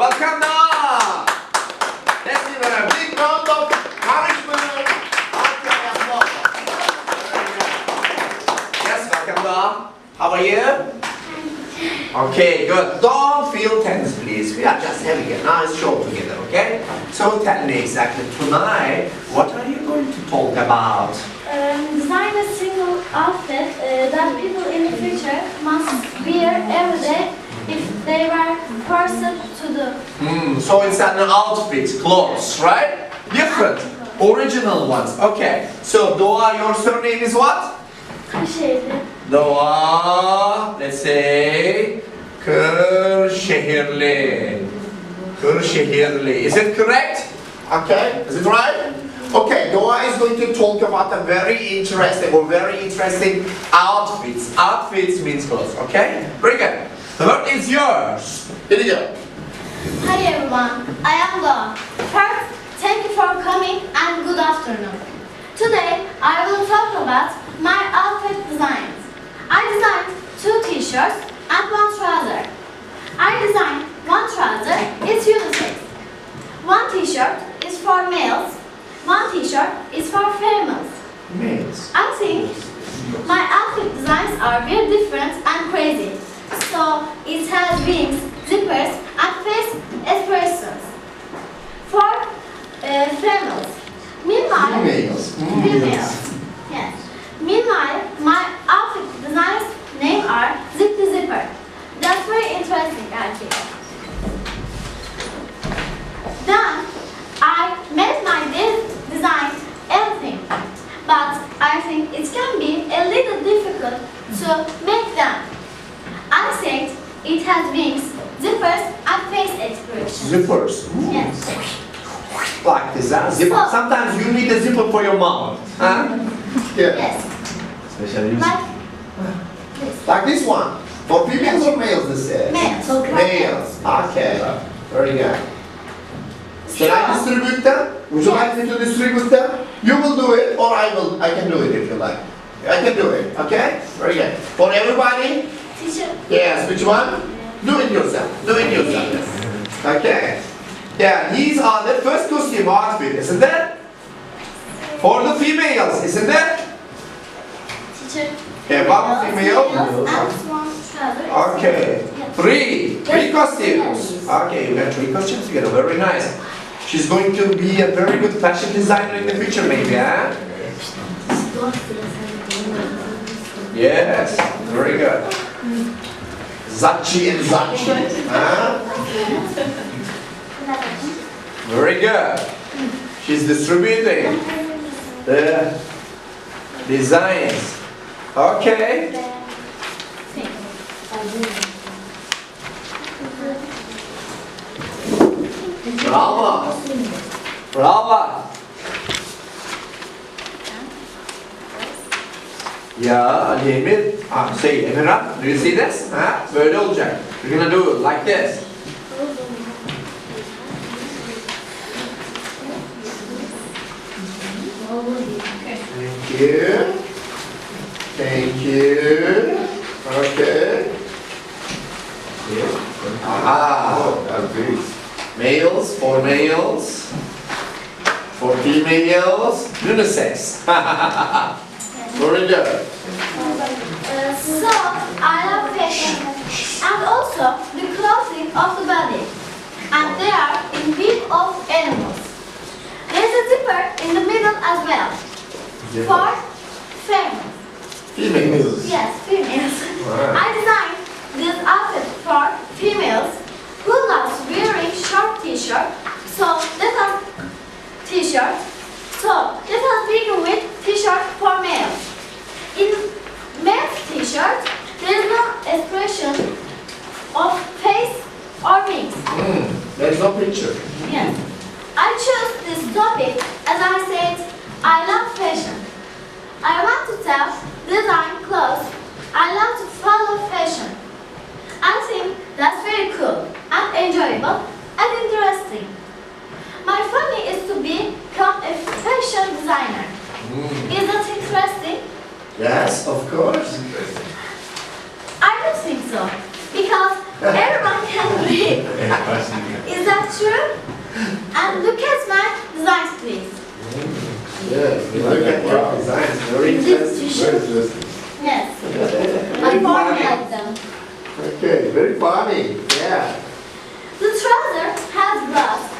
Welcome, Doğa. Let's give her a big round of encouragement. Yes, welcome, Doğa. How are you? Okay, good. Don't feel tense, please. We are just having a nice show together, okay? So tell me exactly tonight, what are you going to talk about? Design a single outfit that people in the future must wear every day if they were forced to do. So it's an outfit, clothes, right? Different, original ones. Okay. So Doğa, your surname is what? Kırşehirli. Doğa, let's say Kırşehirli. Kırşehirli. Is it correct? Okay. Is it right? Okay, Doğa is going to talk about a very interesting outfits. Outfits means clothes, okay? Very good. The word is yours. Here you go. Hi everyone, I am Doğa. First, thank you for coming and good afternoon. Today, I will talk about my outfit designs. I designed 2 t-shirts and 1 trouser. I designed 1 trouser, it's unisex. 1 t-shirt is for males, 1 t-shirt is for females. Males. I think my outfit designs are very different and crazy. So it has wings, zippers and face expressions. For females. Meanwhile, females. Yes. Meanwhile, my outfit designs name are Zip the Zipper. That's very interesting, I think. Then I made my design everything, but I think it can be a little difficult to make them. I think it has wings, zippers, and face expressions. Zippers. Yes. Like this, huh? Zipper. So- Sometimes you need a zipper for your mouth. Huh? Yeah. Yes. Special use. Like this. Like this one. For females or males, this is? Males. Males. Okay. Very good. Shall I So, distribute them? Would you like me to distribute them? You will do it, or I can do it if you like. I can do it. Okay? Very good. For everybody? teacher. Yes. Which one? Do it yourself. Do it yourself. Okay. Yeah, these are the first costume outfit, isn't it? For the females, isn't it? Teacher. Okay, 1 female. And 1 trouser. Okay. Yes. 3 costumes. Okay, you got 3 costumes together. Very nice. She's going to be a very good fashion designer in the future, maybe, huh? Yes, very good. Zachi and Zachi. Huh? Very good. She's distributing the designs. Okay. Bravo. Bravo. Yeah, Emir. Say, Emirhan, do you see this? Huh? Böyle olacak. You're gonna do it like this. Thank you. Thank you. Okay. Aha. Males for males. For females. Unisex. Very good. So, I love fashion and also the clothing of the body. And they are in view of animals. There's a zipper in the middle as well. For females. Females. Yes, females. Wow. I designed this outfit for females who loves wearing short t-shirt. So let us t-shirt. So let us begin with t-shirt for males. In male's t-shirt, there is no expression of face or wings. There's no picture. Yes. I chose this topic as I said I love fashion. I want to tell, design clothes. I love to follow fashion. I think that's very cool and enjoyable and interesting. My family is to become a fashion designer. Is that interesting? Yes, of course. I don't think so. Because Everyone can read. Is that true? And look at my designs, please. Yes, look at your designs. Very interesting. Very interesting. Yes. I Very funny. formulate them. Okay, very funny. Yeah. The trouser has gloves